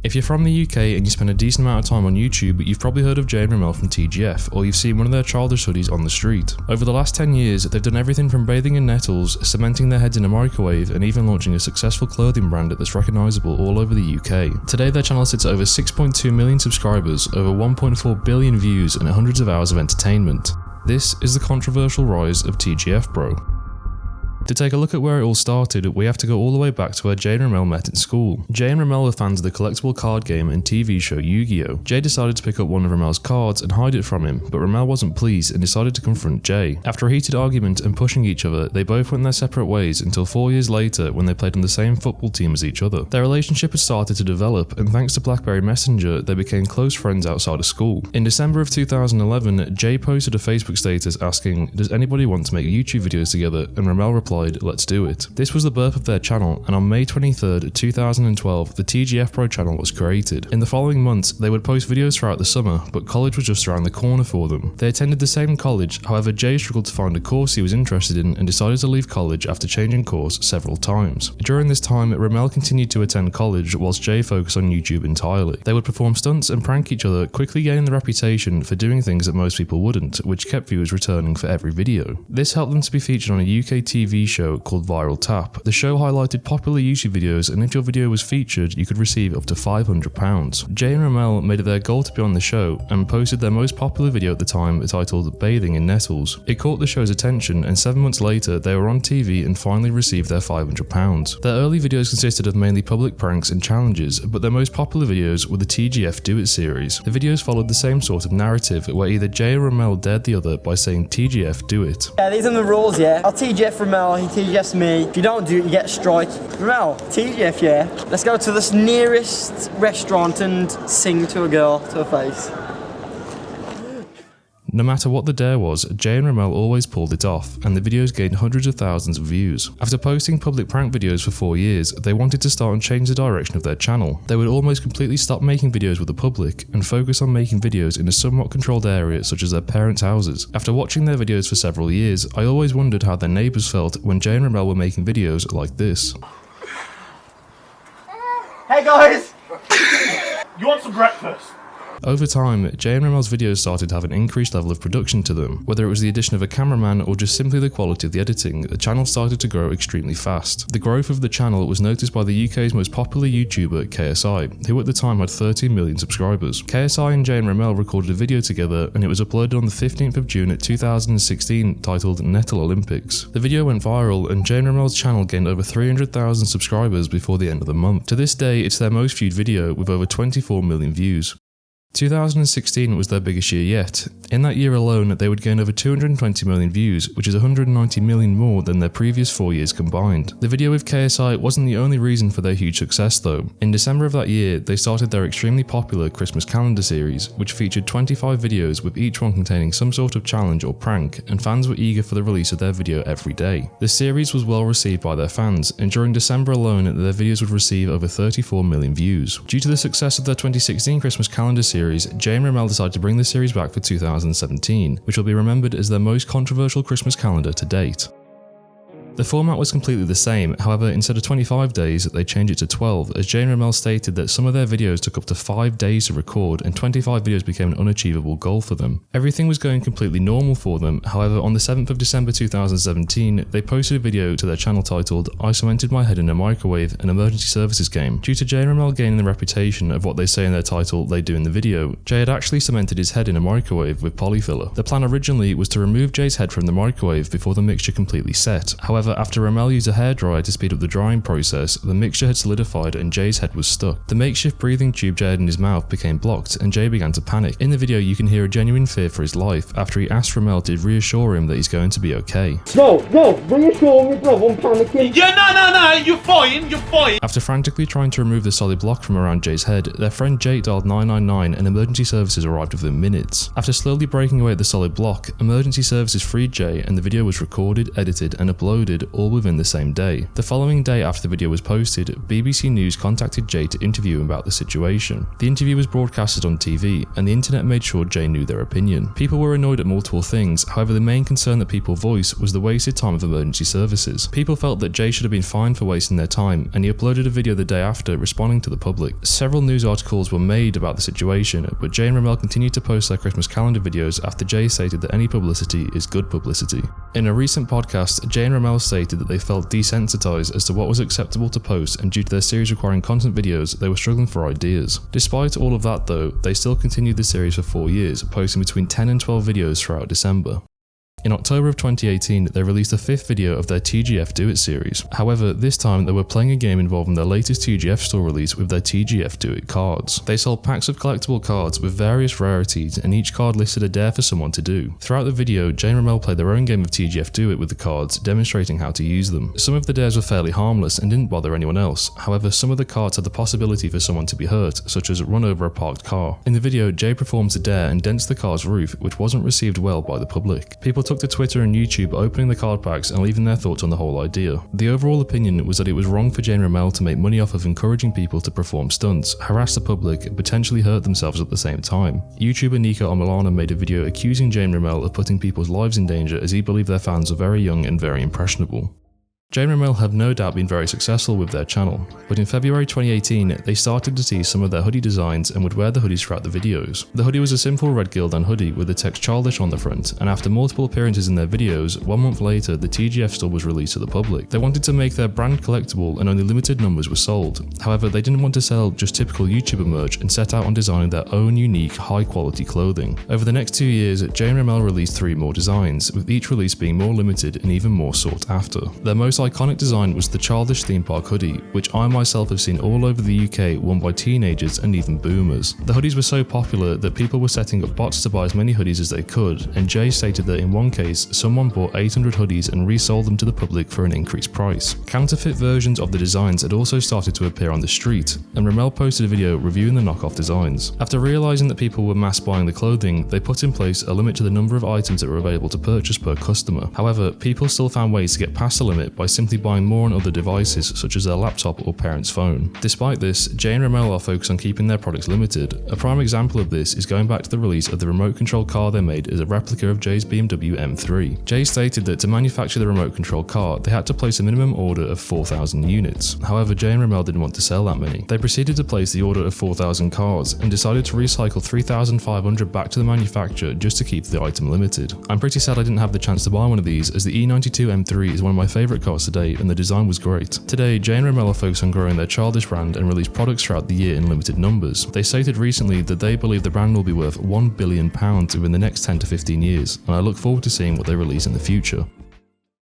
If you're from the UK and you spend a decent amount of time on YouTube, you've probably heard of Jordem and Romell from TGF, or you've seen one of their childish hoodies on the street. Over the last 10 years, they've done everything from bathing in nettles, cementing their heads in a microwave, and even launching a successful clothing brand that's recognisable all over the UK. Today their channel sits at over 6.2 million subscribers, over 1.4 billion views, and hundreds of hours of entertainment. This is the controversial rise of TGF Bro. To take a look at where it all started, we have to go all the way back to where Jay and Romell met in school. Jay and Romell were fans of the collectible card game and TV show Yu-Gi-Oh! Jay decided to pick up one of Romell's cards and hide it from him, but Romell wasn't pleased and decided to confront Jay. After a heated argument and pushing each other, they both went their separate ways until 4 years later when they played on the same football team as each other. Their relationship had started to develop, and thanks to BlackBerry Messenger, they became close friends outside of school. In December of 2011, Jay posted a Facebook status asking, "Does anybody want to make YouTube videos together?" and Romell replied, "Let's do it." This was the birth of their channel, and on May 23rd, 2012, the TGF Bro channel was created. In the following months, they would post videos throughout the summer, but college was just around the corner for them. They attended the same college, however Jay struggled to find a course he was interested in and decided to leave college after changing course several times. During this time, Romell continued to attend college whilst Jay focused on YouTube entirely. They would perform stunts and prank each other, quickly gaining the reputation for doing things that most people wouldn't, which kept viewers returning for every video. This helped them to be featured on a UK TV show called Viral Tap. The show highlighted popular YouTube videos, and if your video was featured, you could receive up to £500. Jay and Romell made it their goal to be on the show and posted their most popular video at the time titled Bathing in Nettles. It caught the show's attention, and 7 months later they were on TV and finally received their £500. Their early videos consisted of mainly public pranks and challenges, but their most popular videos were the TGF Do It series. The videos followed the same sort of narrative where either Jay or Romell dared the other by saying "TGF Do It." Yeah, these are the rules, yeah. I'll TGF Romell, he TGFs me. If you don't do it, you get a strike. Romell, TGF, yeah. Let's go to this nearest restaurant and sing to a girl to her face. No matter what the dare was, Jay and Romell always pulled it off, and the videos gained hundreds of thousands of views. After posting public prank videos for 4 years, they wanted to start and change the direction of their channel. They would almost completely stop making videos with the public and focus on making videos in a somewhat controlled area such as their parents' houses. After watching their videos for several years, I always wondered how their neighbours felt when Jay and Romell were making videos like this. Hey guys! You want some breakfast? Over time, Jay and Romell's videos started to have an increased level of production to them. Whether it was the addition of a cameraman or just simply the quality of the editing, the channel started to grow extremely fast. The growth of the channel was noticed by the UK's most popular YouTuber, KSI, who at the time had 13 million subscribers. KSI and Jay and Romell recorded a video together, and it was uploaded on the 15th of June 2016 titled Nettle Olympics. The video went viral, and Jay and Romell's channel gained over 300,000 subscribers before the end of the month. To this day, it's their most viewed video with over 24 million views. 2016 was their biggest year yet. In that year alone, they would gain over 220 million views, which is 190 million more than their previous 4 years combined. The video with KSI wasn't the only reason for their huge success though. In December of that year, they started their extremely popular Christmas calendar series, which featured 25 videos with each one containing some sort of challenge or prank, and fans were eager for the release of their video every day. The series was well received by their fans, and during December alone, their videos would receive over 34 million views. Due to the success of their 2016 Christmas calendar series, Jay and Romell decided to bring the series back for 2017, which will be remembered as their most controversial Christmas calendar to date. The format was completely the same, however instead of 25 days, they changed it to 12, as Jay and Romell stated that some of their videos took up to 5 days to record and 25 videos became an unachievable goal for them. Everything was going completely normal for them, however on the 7th of December 2017, they posted a video to their channel titled "I cemented my head in a microwave, an emergency services game." Due to Jay and Romell gaining the reputation of what they say in their title they do in the video, Jay had actually cemented his head in a microwave with polyfiller. The plan originally was to remove Jay's head from the microwave before the mixture completely set. However, after Romell used a hairdryer to speed up the drying process, the mixture had solidified and Jay's head was stuck. The makeshift breathing tube Jay had in his mouth became blocked and Jay began to panic. In the video you can hear a genuine fear for his life after he asked Romell to reassure him that he's going to be okay. No, reassure me bro, I'm panicking. Yeah, no, you're fine. After frantically trying to remove the solid block from around Jay's head, their friend Jake dialed 999 and emergency services arrived within minutes. After slowly breaking away at the solid block, emergency services freed Jay and the video was recorded, edited and uploaded uploaded all within the same day. The following day after the video was posted, BBC News contacted Jay to interview him about the situation. The interview was broadcasted on TV, and the internet made sure Jay knew their opinion. People were annoyed at multiple things, however the main concern that people voiced was the wasted time of emergency services. People felt that Jay should have been fined for wasting their time, and he uploaded a video the day after responding to the public. Several news articles were made about the situation, but Jay and Romell continued to post their Christmas calendar videos after Jay stated that any publicity is good publicity. In a recent podcast, Jay and Romell stated that they felt desensitized as to what was acceptable to post, and due to their series requiring content videos, they were struggling for ideas. Despite all of that though, they still continued the series for 4 years, posting between 10 and 12 videos throughout December. In October of 2018, they released the 5th video of their TGF Do It series. However, this time they were playing a game involving their latest TGF store release with their TGF Do It cards. They sold packs of collectible cards with various rarities, and each card listed a dare for someone to do. Throughout the video, Jay and Romell played their own game of TGF Do It with the cards, demonstrating how to use them. Some of the dares were fairly harmless and didn't bother anyone else. However, some of the cards had the possibility for someone to be hurt, such as run over a parked car. In the video, Jay performs a dare and dents the car's roof, which wasn't received well by the public. People took to Twitter and YouTube opening the card packs and leaving their thoughts on the whole idea. The overall opinion was that it was wrong for Jay and Romell to make money off of encouraging people to perform stunts, harass the public, and potentially hurt themselves at the same time. YouTuber Nico Omilana made a video accusing Jay and Romell of putting people's lives in danger as he believed their fans are very young and very impressionable. Jay and Romell have no doubt been very successful with their channel, but in February 2018, they started to tease some of their hoodie designs and would wear the hoodies throughout the videos. The hoodie was a simple red Gildan hoodie with the text childish on the front, and after multiple appearances in their videos, 1 month later the TGF store was released to the public. They wanted to make their brand collectible and only limited numbers were sold. However, they didn't want to sell just typical YouTuber merch and set out on designing their own unique, high quality clothing. Over the next 2 years, Jay and Romell released 3 more designs, with each release being more limited and even more sought after. Their most iconic design was the childish theme park hoodie, which I myself have seen all over the UK worn by teenagers and even boomers. The hoodies were so popular that people were setting up bots to buy as many hoodies as they could, and Jay stated that in one case, someone bought 800 hoodies and resold them to the public for an increased price. Counterfeit versions of the designs had also started to appear on the street, and Romell posted a video reviewing the knockoff designs. After realising that people were mass buying the clothing, they put in place a limit to the number of items that were available to purchase per customer. However, people still found ways to get past the limit by simply buying more on other devices such as their laptop or parent's phone. Despite this, Jay and Romell are focused on keeping their products limited. A prime example of this is going back to the release of the remote control car they made as a replica of Jay's BMW M3. Jay stated that to manufacture the remote control car, they had to place a minimum order of 4,000 units. However, Jay and Romell didn't want to sell that many. They proceeded to place the order of 4,000 cars and decided to recycle 3,500 back to the manufacturer just to keep the item limited. I'm pretty sad I didn't have the chance to buy one of these, as the E92 M3 is one of my favourite cars today and the design was great. Today, Jay and Romell are focused on growing their childish brand and release products throughout the year in limited numbers. They stated recently that they believe the brand will be worth £1 billion within the next 10 to 15 years, and I look forward to seeing what they release in the future.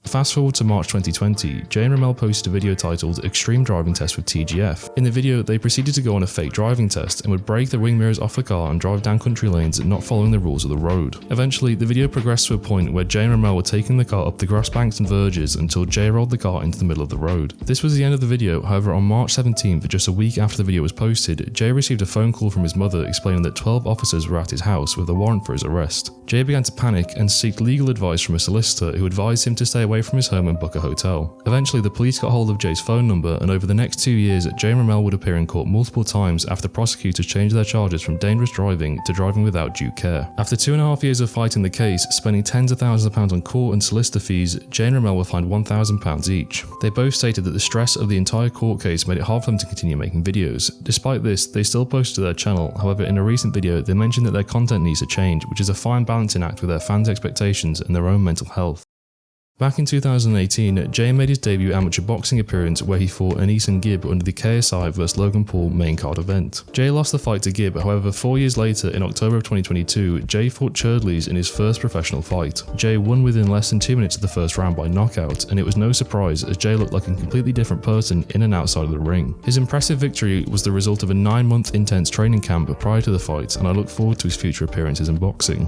Fast forward to March 2020, Jay and Romell posted a video titled Extreme Driving Test with TGF. In the video, they proceeded to go on a fake driving test and would break the wing mirrors off the car and drive down country lanes not following the rules of the road. Eventually, the video progressed to a point where Jay and Romell were taking the car up the grass banks and verges until Jay rolled the car into the middle of the road. This was the end of the video. However, on March 17th, just a week after the video was posted, Jay received a phone call from his mother explaining that 12 officers were at his house with a warrant for his arrest. Jay began to panic and seek legal advice from a solicitor who advised him to stay away from his home and book a hotel. Eventually, the police got hold of Jay's phone number, and over the next 2 years, Jay and Romell would appear in court multiple times after prosecutors changed their charges from dangerous driving to driving without due care. After 2.5 years of fighting the case, spending tens of thousands of pounds on court and solicitor fees, Jay and Romell were fined £1,000 each. They both stated that the stress of the entire court case made it hard for them to continue making videos. Despite this, they still posted to their channel. However, in a recent video, they mentioned that their content needs to change, which is a fine balancing act with their fans' expectations and their own mental health. Back in 2018, Jay made his debut amateur boxing appearance where he fought Aneeson Gibb under the KSI vs Logan Paul main card event. Jay lost the fight to Gibb, however 4 years later, in October of 2022, Jay fought Churdleys in his first professional fight. Jay won within less than 2 minutes of the first round by knockout, and it was no surprise as Jay looked like a completely different person in and outside of the ring. His impressive victory was the result of a 9-month intense training camp prior to the fight, and I look forward to his future appearances in boxing.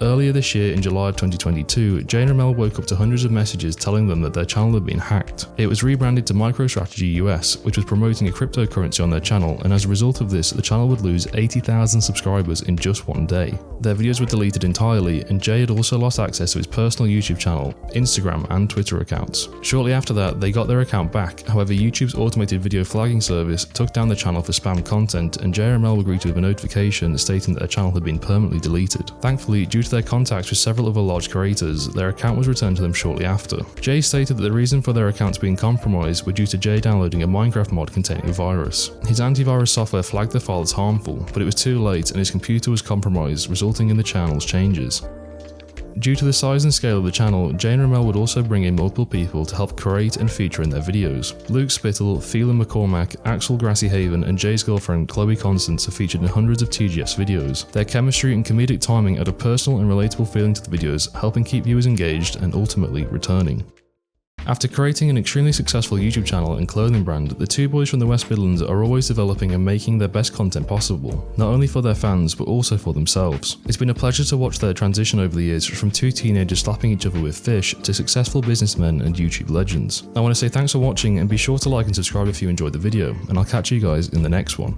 Earlier this year, in July of 2022, Jay and Romell woke up to hundreds of messages telling them that their channel had been hacked. It was rebranded to MicroStrategy US, which was promoting a cryptocurrency on their channel, and as a result of this, the channel would lose 80,000 subscribers in just one day. Their videos were deleted entirely, and Jay had also lost access to his personal YouTube channel, Instagram, and Twitter accounts. Shortly after that, they got their account back. However, YouTube's automated video flagging service took down the channel for spam content, and Jay and Romell were greeted with a notification stating that their channel had been permanently deleted. Thankfully, due to their contacts with several other large creators, their account was returned to them shortly after. Jay stated that the reason for their accounts being compromised were due to Jay downloading a Minecraft mod containing a virus. His antivirus software flagged the file as harmful, but it was too late and his computer was compromised, resulting in the channel's changes. Due to the size and scale of the channel, Jay and Romell would also bring in multiple people to help create and feature in their videos. Luke Spittle, Phelan McCormack, Axel Grassyhaven, and Jay's girlfriend Chloe Constance are featured in hundreds of TGF's videos. Their chemistry and comedic timing add a personal and relatable feeling to the videos, helping keep viewers engaged and ultimately returning. After creating an extremely successful YouTube channel and clothing brand, the two boys from the West Midlands are always developing and making their best content possible, not only for their fans but also for themselves. It's been a pleasure to watch their transition over the years from two teenagers slapping each other with fish to successful businessmen and YouTube legends. I want to say thanks for watching and be sure to like and subscribe if you enjoyed the video, and I'll catch you guys in the next one.